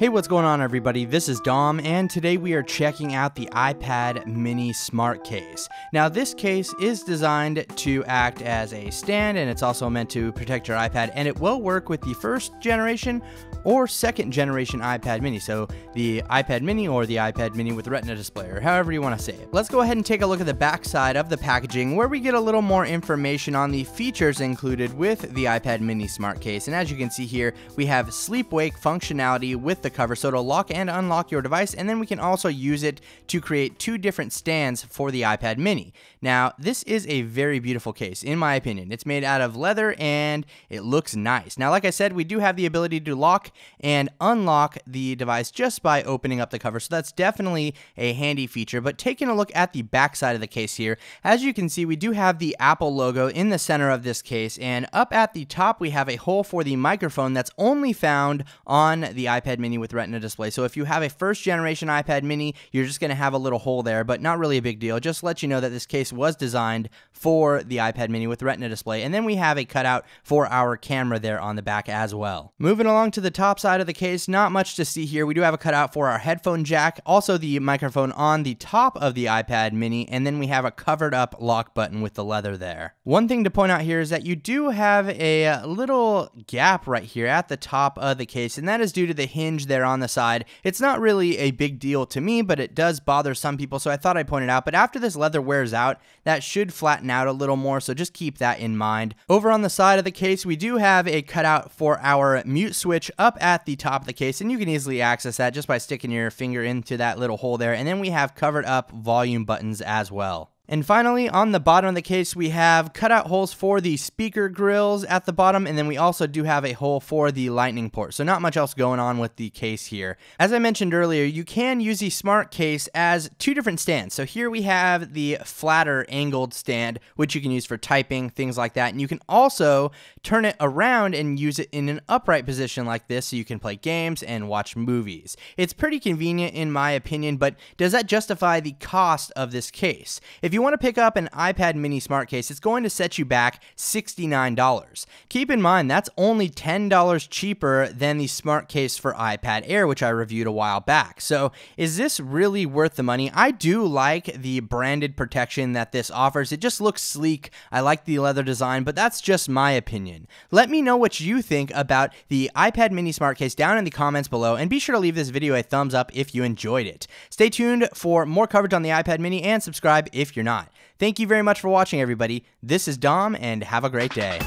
Hey, what's going on everybody? This is Dom, and today we are checking out the iPad mini smart case. Now this case is designed to act as a stand, and it's also meant to protect your iPad, and it will work with the first generation or second generation iPad mini. So the iPad mini or the iPad mini with Retina display, or however you want to say it. Let's go ahead and take a look at the back side of the packaging, where we get a little more information on the features included with the iPad mini smart case. And as you can see here, we have sleep-wake functionality with the cover, so it'll lock and unlock your device, and then we can also use it to create two different stands for the iPad mini. Now, this is a very beautiful case, in my opinion. It's made out of leather, and it looks nice. Now, like I said, we do have the ability to lock and unlock the device just by opening up the cover, so that's definitely a handy feature. But taking a look at the back side of the case here, as you can see, we do have the Apple logo in the center of this case, and up at the top, we have a hole for the microphone that's only found on the iPad mini with Retina display. So if you have a first generation iPad mini, you're just going to have a little hole there, but not really a big deal. Just to let you know that this case was designed for the iPad mini with Retina display. And then we have a cutout for our camera there on the back as well. Moving along to the top side of the case, not much to see here. We do have a cutout for our headphone jack, also the microphone on the top of the iPad mini, and then we have a covered up lock button with the leather there. One thing to point out here is that you do have a little gap right here at the top of the case, and that is due to the hinge there on the side. It's not really a big deal to me, but it does bother some people, so I thought I'd point it out. But after this leather wears out, that should flatten out a little more, so just keep that in mind. Over on the side of the case, we do have a cutout for our mute switch up at the top of the case, and you can easily access that just by sticking your finger into that little hole there. And then we have covered up volume buttons as well. And finally, on the bottom of the case, we have cutout holes for the speaker grills at the bottom, and then we also do have a hole for the lightning port. So not much else going on with the case here. As I mentioned earlier, you can use the smart case as two different stands. So here we have the flatter angled stand, which you can use for typing, things like that. And you can also turn it around and use it in an upright position like this, so you can play games and watch movies. It's pretty convenient in my opinion, but does that justify the cost of this case? If you want to pick up an iPad mini smart case, it's going to set you back $69. Keep in mind, that's only $10 cheaper than the smart case for iPad Air, which I reviewed a while back. So is this really worth the money? I do like the branded protection that this offers. It just looks sleek. I like the leather design, but that's just my opinion. Let me know what you think about the iPad mini smart case down in the comments below, and be sure to leave this video a thumbs up if you enjoyed it. Stay tuned for more coverage on the iPad mini, and subscribe if you're not. Thank you very much for watching, everybody. This is Dom, and have a great day.